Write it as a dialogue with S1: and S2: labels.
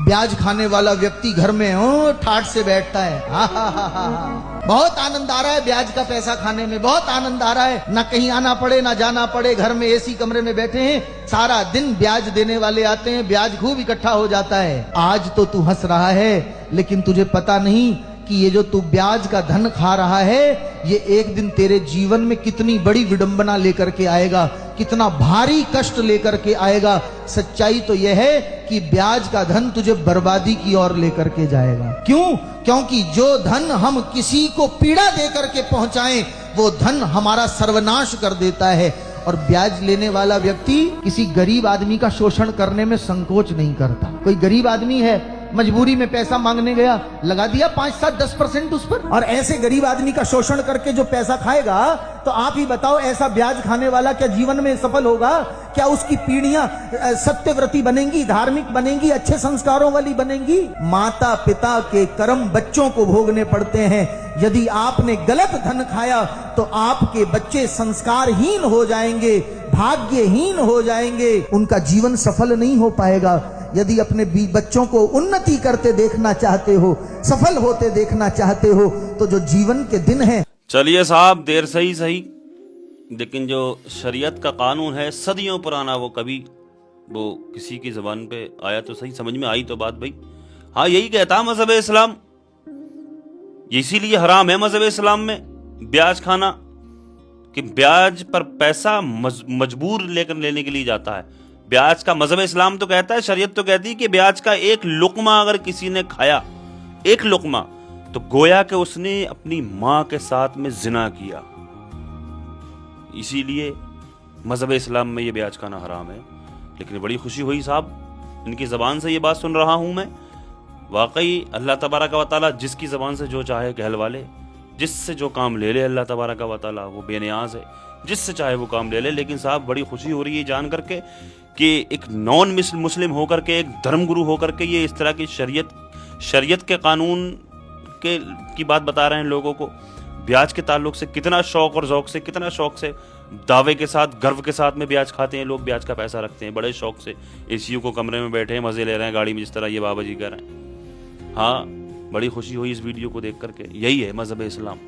S1: ब्याज खाने वाला व्यक्ति घर में हो ठाठ से बैठता है, बहुत आनंद आ रहा है ब्याज का पैसा खाने में, बहुत आनंद आ रहा है, ना कहीं आना पड़े ना जाना पड़े, घर में एसी कमरे में बैठे हैं, सारा दिन ब्याज देने वाले आते हैं, ब्याज खूब इकट्ठा हो जाता है। आज तो तू हंस रहा है, लेकिन तुझे पता नहीं कि ये जो तू ब्याज का धन खा रहा है, ये एक दिन तेरे जीवन में कितनी बड़ी विडंबना लेकर के आएगा, कितना भारी कष्ट लेकर के आएगा। सच्चाई तो यह है कि ब्याज का धन तुझे बर्बादी की ओर लेकर के जाएगा। क्यों? क्योंकि जो धन हम किसी को पीड़ा देकर के पहुंचाएं, वो धन हमारा सर्वनाश कर देता है। और ब्याज लेने वाला व्यक्ति किसी गरीब आदमी का शोषण करने में संकोच नहीं करता। कोई गरीब आदमी है, मजबूरी में पैसा मांगने गया, लगा दिया 5, 7, 10% उस पर, और ऐसे गरीब आदमी का शोषण करके जो पैसा खाएगा, तो आप ही बताओ ऐसा ब्याज खाने वाला क्या जीवन में सफल होगा? क्या उसकी पीढ़ियां सत्यव्रती बनेंगी, धार्मिक बनेंगी, अच्छे संस्कारों वाली बनेंगी? माता पिता के कर्म बच्चों को भोगने पड़ते हैं। यदि आपने गलत धन खाया तो आपके बच्चे संस्कारहीन हो जाएंगे, भाग्यहीन हो जाएंगे, उनका जीवन सफल नहीं हो पाएगा। यदि अपने बच्चों को उन्नति करते देखना चाहते हो, सफल होते देखना चाहते हो, तो जो जीवन के दिन हैं।
S2: चलिए साहब, देर सही सही, लेकिन जो शरीयत का कानून है सदियों पुराना, वो कभी वो किसी की जबान पे आया तो सही, समझ में आई तो बात भाई। हाँ, यही कहता मजहब इस्लाम, इसीलिए हराम है मजहब इस्लाम में ब्याज खाना, कि ब्याज पर पैसा मजबूर लेकर लेने के लिए जाता है। ब्याज का मजहब इस्लाम तो कहता है, शरीयत तो कहती है कि ब्याज का एक लुकमा अगर किसी ने खाया, एक लुकमा, तो गोया कि उसने अपनी मां के साथ में जिना किया। इसीलिए मजहब इस्लाम में ये ब्याज खाना हराम है। लेकिन बड़ी खुशी हुई साहब, इनकी जबान से ये बात सुन रहा हूं मैं। वाकई अल्लाह तबारक व तआला जिसकी जबान से जो चाहे कहलवा ले, जिससे जो काम ले ले अल्लाह तबारक व तआला, वो बेनियाज है, जिससे चाहे वो काम ले ले। लेकिन साहब बड़ी खुशी हो रही है जान करके कि एक नॉन मुस्लिम होकर के, एक धर्मगुरु होकर के, ये इस तरह की शरीयत के कानून की बात बता रहे हैं लोगों को। ब्याज के ताल्लुक से कितना शौक और जौक से, कितना शौक से, दावे के साथ, गर्व के साथ में ब्याज खाते हैं लोग, ब्याज का पैसा रखते हैं बड़े शौक से। एसीयू को कमरे में बैठे हैं, मजे ले रहे हैं गाड़ी में, जिस तरह ये बाबा जी कर रहे हैं। हाँ, बड़ी खुशी हुई इस वीडियो को देख करके। यही है मजहब इस्लाम।